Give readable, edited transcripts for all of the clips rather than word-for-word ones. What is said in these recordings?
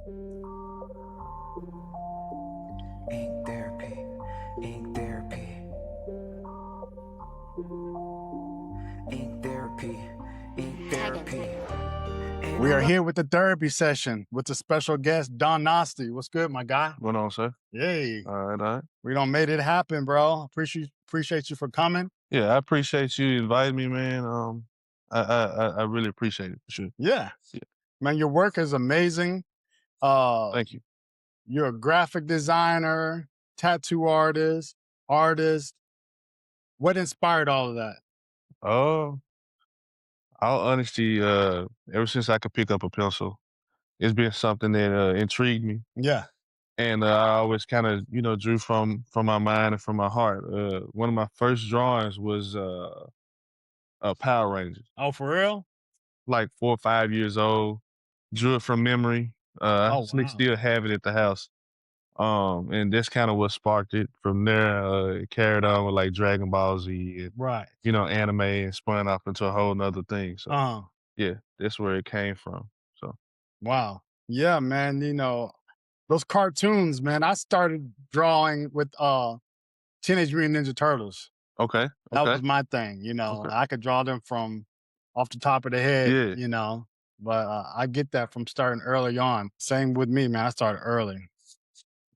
Ink therapy, ink therapy, ink therapy, ink therapy. We are here with the therapy session with the special guest, Don Nosti. What's good, my guy? Going on, sir? Yay. All right. We done made it happen, bro. Appreciate you for coming. Yeah, I appreciate you inviting me, man. I really appreciate it for sure. Yeah. Yeah. Man, your work is amazing. Thank you. You're a graphic designer, tattoo artist. What inspired all of that? Oh, all honesty, ever since I could pick up a pencil, it's been something that intrigued me, Yeah. and I always kind of drew from my mind and from my heart. One of my first drawings was Power Rangers, Oh, for real? like 4 or 5 years old. Drew it from memory. I Oh, wow. still have it at the house. And that's kind of what sparked it. From there, it carried on with like Dragon Ball Z and, Right. anime and spun off into a whole nother thing. So Uh, yeah, that's where it came from. So wow. Yeah, man. Those cartoons, man. I started drawing with Teenage Mutant Ninja Turtles. okay, That okay, was my thing, okay. I could draw them from off the top of the head, Yeah, but, I get that from starting early on. Same with me, man, I started early,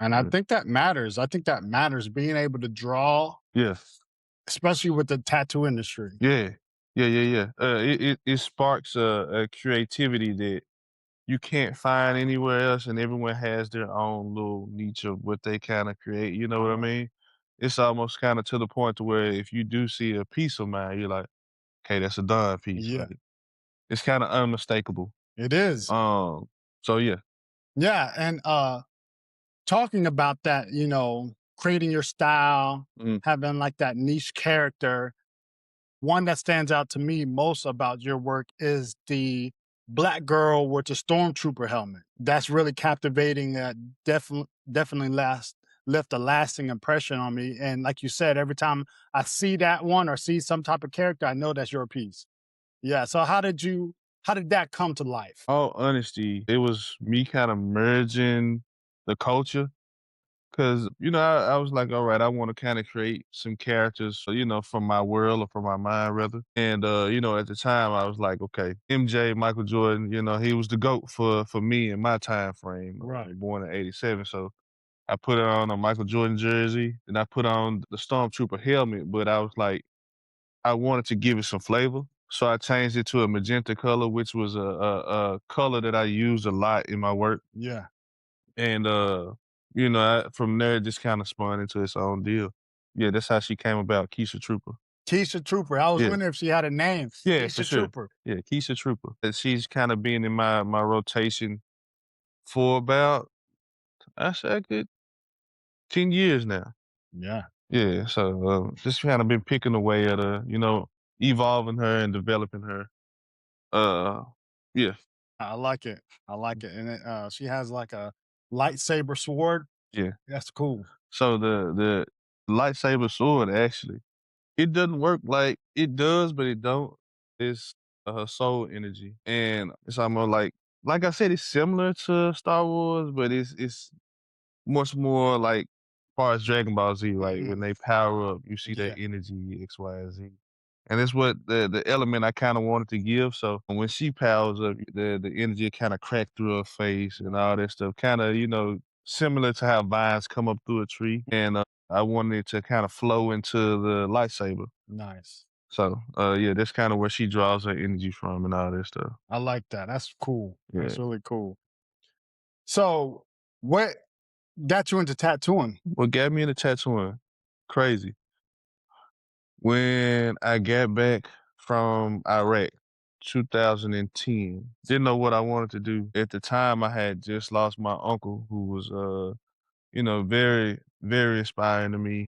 and I yeah, think that matters. I think that matters, being able to draw, yeah, especially with the tattoo industry. yeah, yeah. It sparks a creativity that you can't find anywhere else, and everyone has their own little niche of what they kind of create. You know what I mean? It's almost kind of to the point to where if you do see a piece of mine, you're like, okay, that's a done piece. Yeah, Like it's kind of unmistakable. it is. Um, so yeah, Yeah, and, talking about that, creating your style, mm, having, like, that niche character. One that stands out to me most about your work is the black girl with the stormtrooper helmet. That's really captivating. That definitely left a lasting impression on me. And like you said, every time I see that one or see some type of character, I know that's your piece. Yeah. So how did that come to life? all honesty, it was me kind of merging the culture. Cause I was like, all right, I want to kind of create some characters, from my world or from my mind rather. And at the time I was like, okay, MJ, Michael Jordan, he was the GOAT for me in my time frame. Right. Born in '87. So I put on a Michael Jordan jersey and I put on the Stormtrooper helmet, but I was like, I wanted to give it some flavor. So I changed it to a magenta color, which was a color that I used a lot in my work. Yeah. And from there it just kind of spun into its own deal. Yeah, that's how she came about, Keisha Trooper. Keisha Trooper. I was Yeah. wondering if she had a name. Yeah, for Keisha sure. Trooper. Yeah, Keisha Trooper. And she's kind of been in my rotation for about I say a good 10 years now. Yeah. Yeah, so just kind of been picking away at her, evolving her and developing her. Uh, yeah, I like it. I like it. And she has like a lightsaber sword. yeah. That's cool. So the lightsaber sword actually, it doesn't work like it does, but it don't. It's her soul energy, and it's almost like I said, it's similar to Star Wars, but it's much more like far as Dragon Ball Z, like Mhm. when they power up, you see that Yeah. energy X, Y, and Z. And it's what the element I kind of wanted to give. So when she powers up, the energy kind of crack through her face and all that stuff, kind of similar to how vines come up through a tree. And I wanted it to kind of flow into the lightsaber. Nice. So yeah, that's kind of where she draws her energy from and all that stuff. I like that. That's cool. Yeah. That's really cool. So, what got you into tattooing? What got me into tattooing? Crazy. When I got back from Iraq, 2010, didn't know what I wanted to do. At the time, I had just lost my uncle, who was, very, very inspiring to me.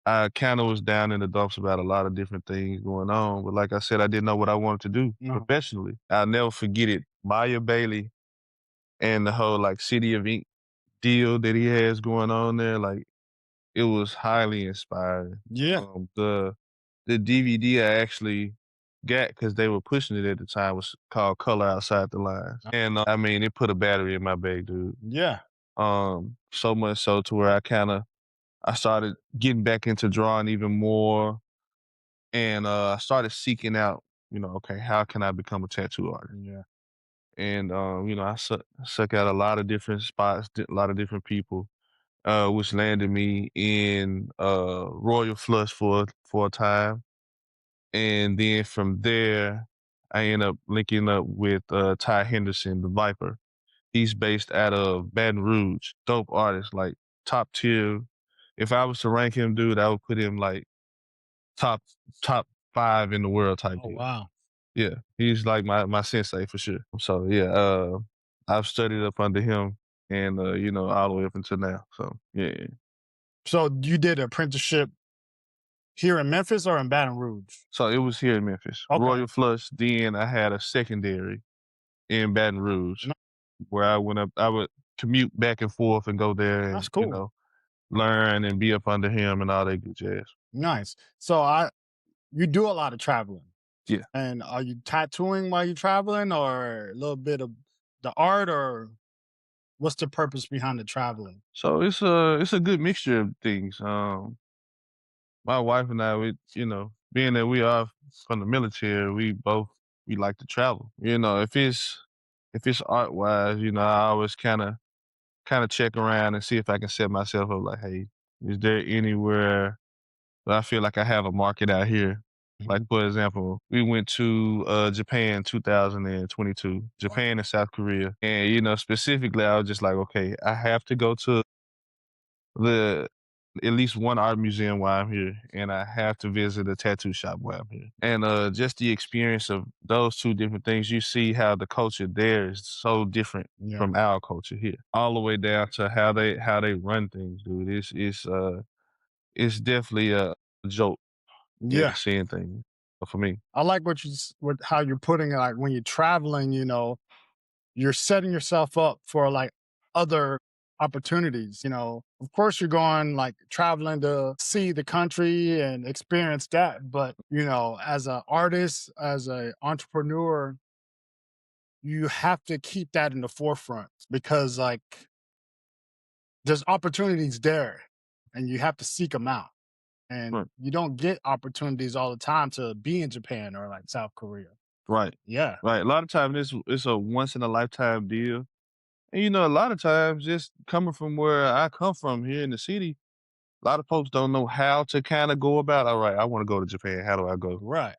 I kind of was down in the dumps about a lot of different things going on, but like I said, I didn't know what I wanted to do No. professionally. I'll never forget it. Maya Bailey and the whole like City of Ink deal that he has going on there, like it was highly inspiring. Yeah. The DVD I actually got because they were pushing it at the time was called Color Outside the Lines. And I mean, it put a battery in my bag, dude. Yeah. So much so to where I started getting back into drawing even more, and I started seeking out, okay, how can I become a tattoo artist? Yeah. And I suck out a lot of different spots, a lot of different people, which landed me in Royal Flush for a time, and then from there, I ended up linking up with Ty Henderson, the Viper. He's based out of Baton Rouge, dope artist, like top tier. If I was to rank him, dude, I would put him like top top 5 in the world type Oh, deal. wow. Yeah, he's like my sensei for sure. So yeah, I've studied up under him, and all the way up until now. So yeah. So you did an apprenticeship here in Memphis or in Baton Rouge? So it was here in Memphis, Okay. Royal Flush. Then I had a secondary in Baton Rouge, No, where I went up. I would commute back and forth and go there, that's and cool. learn and be up under him and all that good jazz. Nice. So you do a lot of traveling. Yeah. And are you tattooing while you're traveling or a little bit of the art or what's the purpose behind the traveling? So it's a good mixture of things. My wife and I, being that we are from the military, we like to travel. If it's art wise, I always kind of check around and see if I can set myself up like, hey, is there anywhere that I feel like I have a market out here? Like Mhm. for example, we went to Japan 2022, Japan and South Korea, and specifically, I was just like, okay, I have to go to the at least one art museum while I'm here, and I have to visit a tattoo shop while I'm here. And just the experience of those two different things, you see how the culture there is so different Yeah. from our culture here, all the way down to how they run things, dude. It's definitely a joke, Yeah. seeing things for me. I like how you're putting it. Like when you're traveling, you're setting yourself up for like other opportunities. Of course, you're going like traveling to see the country and experience that. But, as an artist, as an entrepreneur, you have to keep that in the forefront because, like, there's opportunities there and you have to seek them out. And Right, you don't get opportunities all the time to be in Japan or like South Korea. right, Yeah. right. A lot of times, it's a once in a lifetime deal, and a lot of times, just coming from where I come from here in the city. A lot of folks don't know how to kind of go about. All right, I want to go to Japan. How do I go? Right.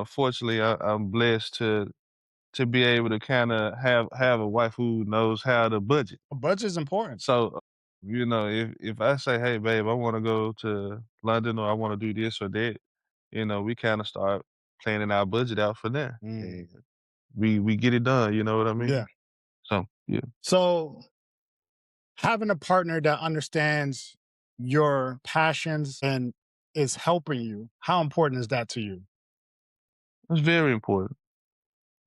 Fortunately, I'm blessed to be able to kind of have a wife who knows how to budget. A budget is important. So, if I say, hey, babe, I want to go to London or I want to do this or that, we kind of start planning our budget out for there, Mm. and we get it done. You know what I Yeah. mean? So yeah, So having a partner that understands your passions and is helping you, how important is that to you? it's very important.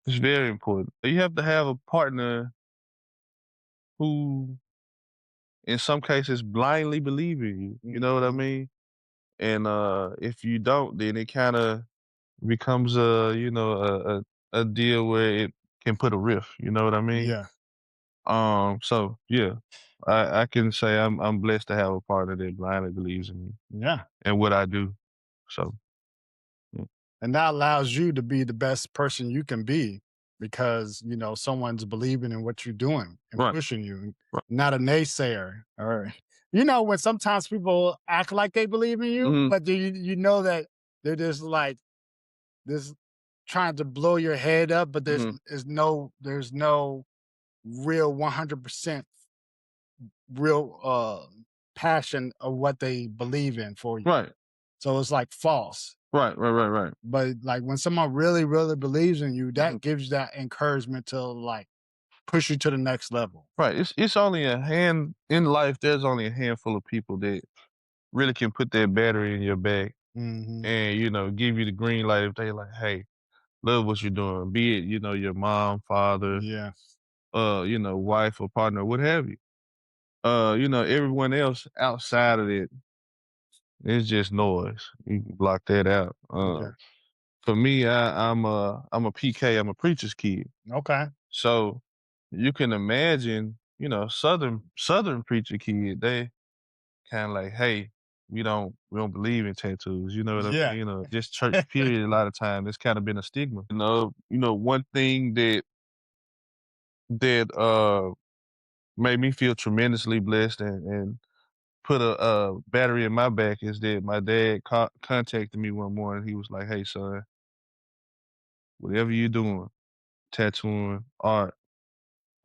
It's very important. You have to have a partner who in some cases blindly believe in you. You know what I Mhm. mean? And if you don't, then it kind of becomes a deal where it can put a rift. You know what I mean? Yeah. So yeah, I can say I'm blessed to have a partner that blindly believes in me Yeah. and what I do. So yeah. And that allows you to be the best person you can be because, someone's believing in what you're doing and Right, pushing you, right. not a naysayer. Or, when sometimes people act like they believe in you, Hmm. but you know that they're just like this trying to blow your head up, but Hmm. there's no real 100% real passion of what they believe in for you. Right, So it's like false. right, right, right, right. But like when someone really, really believes in you, Hmm. that gives that encouragement to like push you to the next level. Right. It's only a hand in life. There's only a handful of people that really can put that battery in your back Hmm. and give you the green light if they like, hey, love what you're doing. Be it your mom, father, Yeah. wife or partner, what have you. Everyone else outside of it is just noise. You can block that out. Yeah. For me, I'm a PK. I'm a preacher's kid. Okay. So you can imagine, Southern preacher kid. They kind of like, hey, we don't believe in tattoos. You know what I Yeah. mean? Just church period. A lot of time, it's kind of been a stigma. One thing that made me feel tremendously blessed and put a battery in my back is that my dad contacted me one morning. He was like, "Hey, son, whatever you're doing, tattooing, art,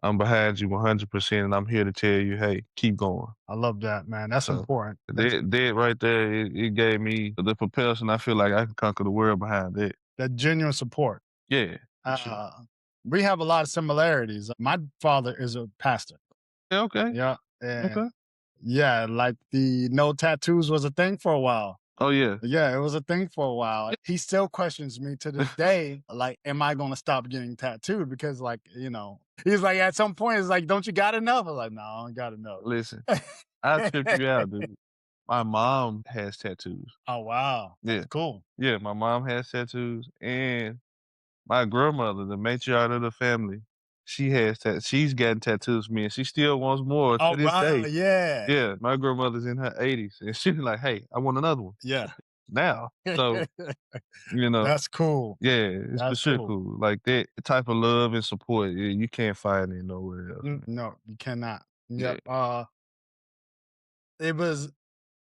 I'm behind you 100%, and I'm here to tell you, hey, keep going." I love that, man. That's So important. that right there, it gave me the propulsion. I feel like I can conquer the world behind that. That genuine support. Yeah, for sure. Uh, we have a lot of similarities. My father is a pastor. Yeah, okay, Yeah. And okay. yeah, like the no tattoos was a thing for a while. Oh yeah, Yeah, it was a thing for a while. He still questions me to this day, like, am I gonna stop getting tattooed? Because he's like at some point it's like, don't you got enough? I'm like, no, I don't got enough. listen, I trip you out, dude. My mom has tattoos. Oh wow. Yeah, That's cool. yeah. My mom has tattoos, and my grandmother, the matriarch of the family, she's gotten tattoos from me, and she still wants more to Oh this wow, day. yeah. Yeah, my grandmother's in her 80s, and she's like, "Hey, I want another one Yeah. now." So, you know, That's cool. yeah, it's for That's sure cool. cool. Like that type of love and support, you can't find it nowhere else, man. No, you cannot. Yeah. Yep. It was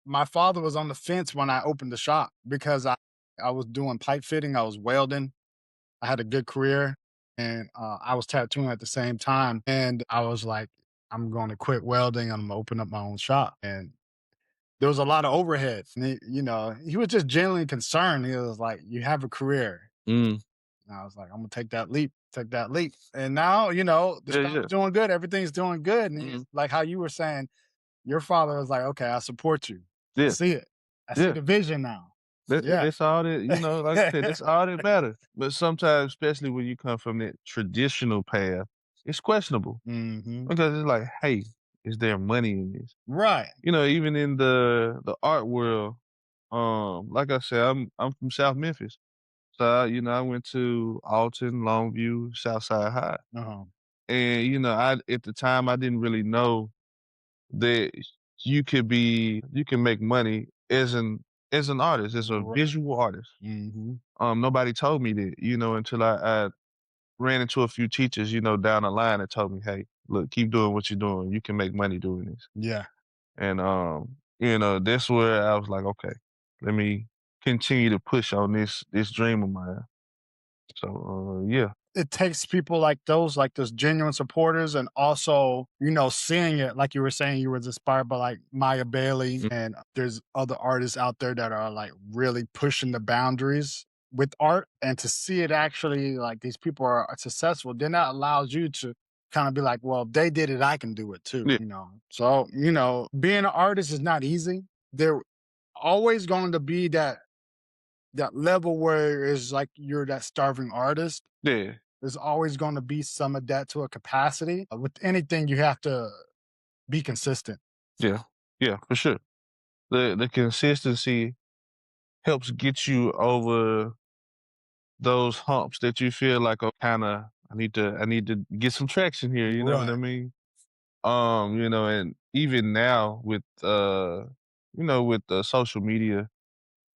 my father was on the fence when I opened the shop because I was doing pipe fitting, I was welding, I had a good career, and I was tattooing at the same time. And I was like, I'm going to quit welding and I'm gonna open up my own shop. And there was a lot of overhead. And he was just genuinely concerned. He was like, "You have a career." Mm. And I was like, "I'm gonna take that leap, take that leap." And now, the Yeah, yeah. shop's doing good. Everything's doing good. And Mhm. like how you were saying, your father was like, "Okay, I support you. I Yeah, see it. I see yeah. the vision now." Yeah. That's all that, like I said, that's all that matters. But sometimes, especially when you come from that traditional path, it's questionable hmm because it's like, hey, is there money in this? Right. Even in the art world, like I said, I'm from South Memphis. So I went to Alton, Longview, Southside High. Uh-huh. And I at the time I didn't really know that you can make money as an artist, as a Right. visual artist. hmm Nobody told me that, until I ran into a few teachers, down the line that told me, hey, look, keep doing what you're doing. You can make money doing this. Yeah. And that's where I was like, okay, let me continue to push on this dream of mine. So yeah. It takes people like those genuine supporters, and also, seeing it, like you were saying, you was inspired by like Maya Bailey, Mm, and there's other artists out there that are like really pushing the boundaries with art. And to see it actually, like these people are successful, then that allows you to kind of be like, well, if they did it, I can do it yeah, too. So, being an artist is not easy. There always going to be that level where it's like you're that starving artist. yeah, There's always going to be some of that to a capacity. With anything, you have to be consistent. yeah, yeah, for sure. The consistency helps get you over those humps that you feel like, oh, kind of, I need to get some traction here. You know what I Right. mean? And even now with social media,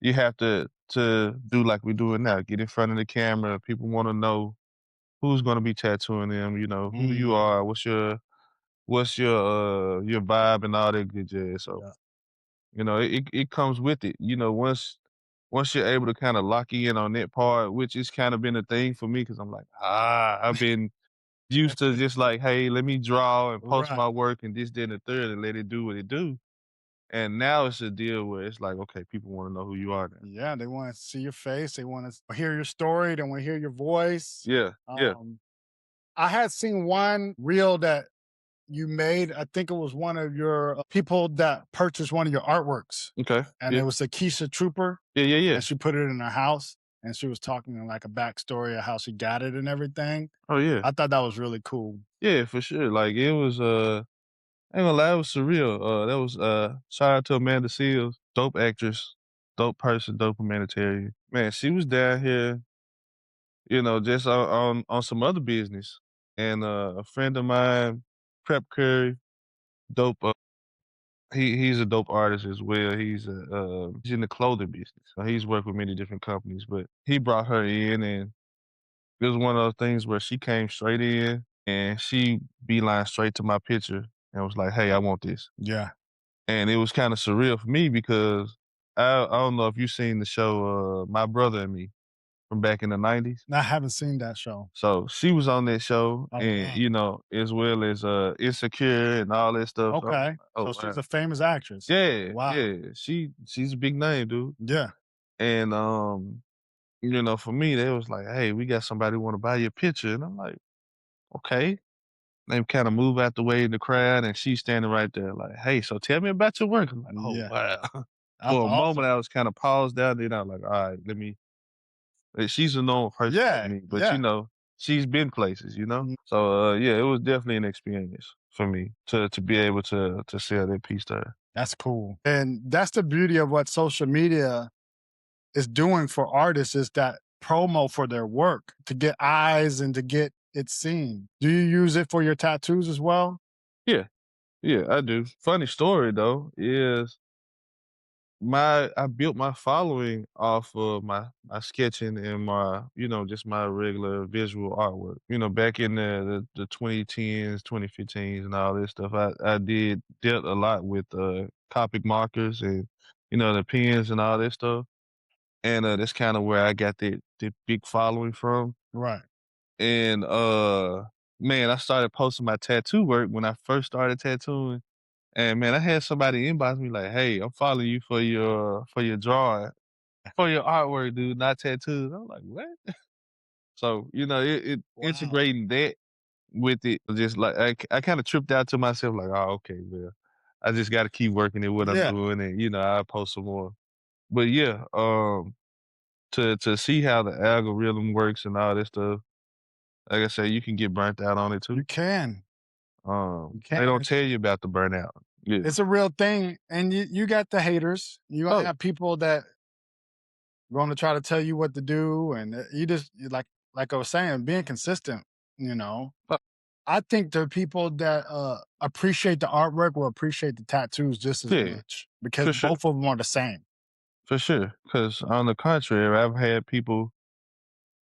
you have to do like we're doing now. Get in front of the camera. People want to know who's going to be tattooing them. Who you Mhm. are. What's your vibe and all that good jazz. So Yeah. it comes with it. Once you're able to kind of lock in on that part, which has kind of been a thing for me, because I'm like, I've been used to just like, hey, let me draw and post Right. my work and this, then the third, and let it do what it do. And now it's a deal where it's like, okay, people want to know who you are now. Yeah. They want to see your face. They want to hear your story. They want to hear your voice. Yeah, yeah, Um, I had seen one reel that you made. I think it was one of your people that purchased one of your artworks, okay, and yeah, it was a Keisha Trooper, yeah, yeah, yeah. and she put it in her house, and she was talking like a backstory of how she got it and everything. Oh yeah, I thought that was really cool. yeah, for sure. Like it was, I ain't gonna lie, it was surreal. That was shout out to Amanda Seals, dope actress, dope person, dope humanitarian. Man, she was down here, just on some other business. And a friend of mine, Prep Curry, dope. He's a dope artist as well. He's in the clothing business. So he's worked with many different companies, but he brought her in, and it was one of those things where she came straight in and she beeline straight to my picture and was like, "Hey, I want this." Yeah. And it was kind of surreal for me because I don't know if you've seen the show My Brother and Me from back in the 90s. I haven't seen that show. So she was on that show Oh, and, wow. as well as Insecure and all that stuff. So I was Okay. like, So oh she's wow. a famous actress. Yeah, Wow. yeah. She's a big name, dude. Yeah. And for me, they was like, "Hey, we got somebody want to buy your picture." And I'm like, okay. They kind of move out the way in the crowd, and she's standing right there, like, "Hey, so tell me about your work." I'm like, "Oh Yeah. wow." That's For a moment, awesome. I was kind of paused out. Then I was like, "All right, let me." She's a known person to Yeah. me, but Yeah. she's been places, Mm, So yeah, it was definitely an experience for me to be able to sell that piece to her. that's cool. And that's the beauty of what social media is doing for artists is that promo for their work to get eyes and to get it seen. Do you use it for your tattoos as well? Yeah, yeah, I do. Funny story though is my I built my following off of my sketching and my, just my regular visual artwork. Back in the 2010s, 2015s and all this stuff, I dealt a lot with Copic markers and the pens and all that stuff. And that's kind of where I got the big following from. Right. And man, I started posting my tattoo work when I first started tattooing. And man, I had somebody inbox me like, "Hey, I'm following you for your drawing, for your artwork, dude, not tattoos." I'm like, "What?" So, it Wow. integrating that with it was just like I kind of tripped out to myself, like, "Oh, okay, well, I just got to keep working at what I'm Yeah. doing, and I'll post some more." But yeah, to see how the algorithm works and all this stuff, like I said, you can get burnt out on it too. You can. You They can. don't tell you about the burnout. Yeah. It's a real thing. And you got the haters. You're gonna Oh, have people that gonna try to tell you what to do. And like I was saying, being consistent, you know. uh, I think the people that appreciate the artwork will appreciate the tattoos just as yeah, much because for sure. both of them are the same. For sure, because on the contrary, I've had people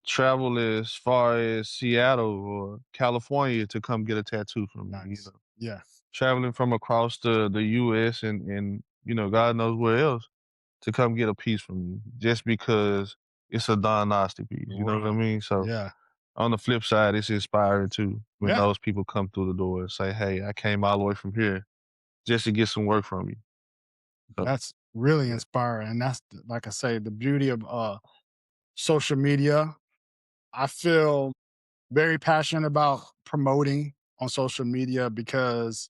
travel as far as Seattle or California to come get a tattoo from me, Nice. Yeah. traveling from across the US and God knows where else to come get a piece from me just because it's a Don Nosti piece, you know what I Right. mean? So Yeah. on the flip side, it's inspiring too when Yeah. those people come through the door and say, "Hey, I came all the way from here just to get some work from you." So That's really yeah. inspiring. And that's like I say, the beauty of social media. I feel very passionate about promoting on social media because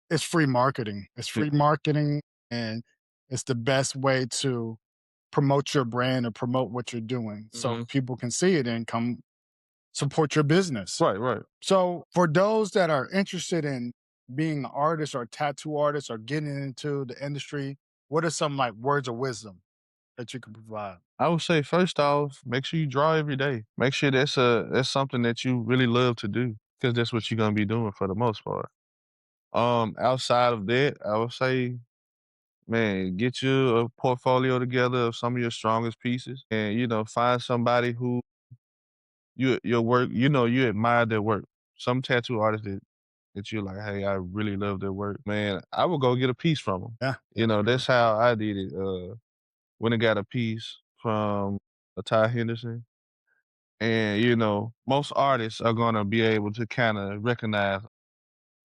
it's free marketing. It's Yeah. free marketing and it's the best way to promote your brand or promote what you're doing so Mhm. people can see it and come support your business. Right, right. So, for those that are interested in being an artist or tattoo artist or getting into the industry, what are some like words of wisdom that you can provide? I would say first off, make sure you draw every day. Make sure that's something that you really love to do because that's what you're gonna be doing for the most part. Outside of that, I would say, man, get you a portfolio together of some of your strongest pieces, and find somebody who your work, you admire their work. Some tattoo artists that you're like, hey, I really love their work, man. I would go get a piece from them. Yeah, that's true. That's how I did it. When I got a piece from a Ty Henderson. And, most artists are gonna be able to kinda recognize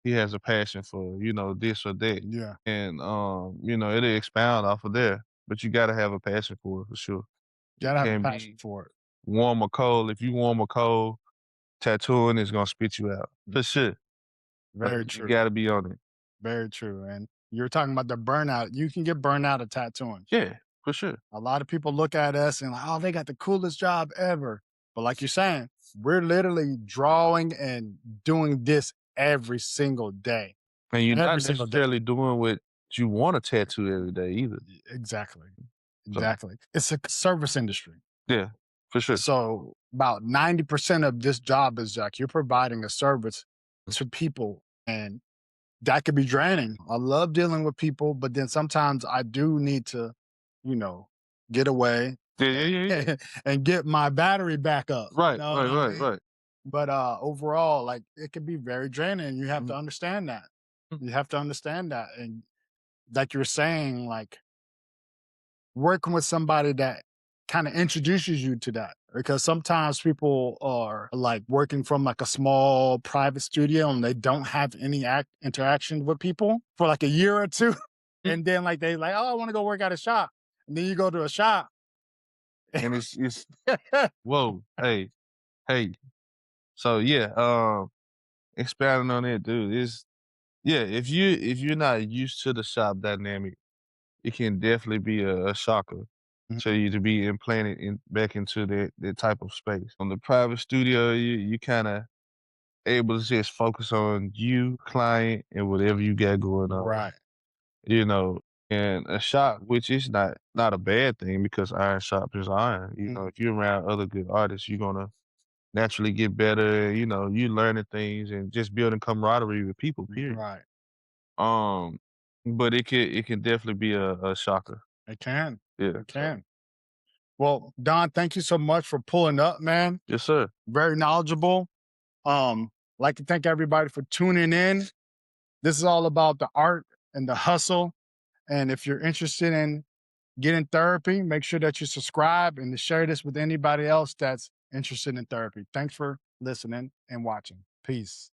he has a passion for, this or that. Yeah, And, it'll expound off of there. But you gotta have a passion for it for sure. It gotta have a can passion be for it. warm or cold. If you warm or cold, tattooing is gonna spit you out. For sure. But Very you true. gotta be on it. Very true. And you're talking about the burnout. You can get burnout of tattooing. Yeah, for sure. A lot of people look at us and like, oh, they got the coolest job ever. But like you're saying, we're literally drawing and doing this every single day. And you're Every not single day. necessarily doing what you want to tattoo every day either. Exactly. So Exactly. It's a service industry. yeah, for sure. So about 90% of this job is like you're providing a service to people, and that could be draining. I love dealing with people, but then sometimes I do need to, you know, get away Yeah, yeah, yeah, yeah. and get my battery back up. You Right, know what right, I right, mean? right. But overall, like it can be very draining. You have Mhm, to understand that. mhm. You have to understand that. And like you're saying, like working with somebody that kind of introduces you to that, because sometimes people are like working from like a small private studio and they don't have any interaction with people for like a year or two. Mm. And then like they like, oh, I want to go work at a shop. And then you go to a shop. And it's whoa, hey, hey. So yeah, expounding on it, dude, is yeah, if you're not used to the shop dynamic, it can definitely be a shocker Mhm. to you to be implanted back into that type of space. On the private studio, you kind of able to just focus on you, client, and whatever you got going on. Right. You know, and a shop, which is not a bad thing because iron sharpens iron. You know, Mhm. if you're around other good artists, you're gonna naturally get better. You know, you learning things and just building camaraderie with people. Period. Right. Um, but it can definitely be a shocker. It can. Yeah. It So can. Well, Don, thank you so much for pulling up, man. yes, sir. Very knowledgeable. Like to thank everybody for tuning in. This is all about the art and the hustle. And if you're interested in getting therapy, make sure that you subscribe and to share this with anybody else that's interested in therapy. Thanks for listening and watching. Peace.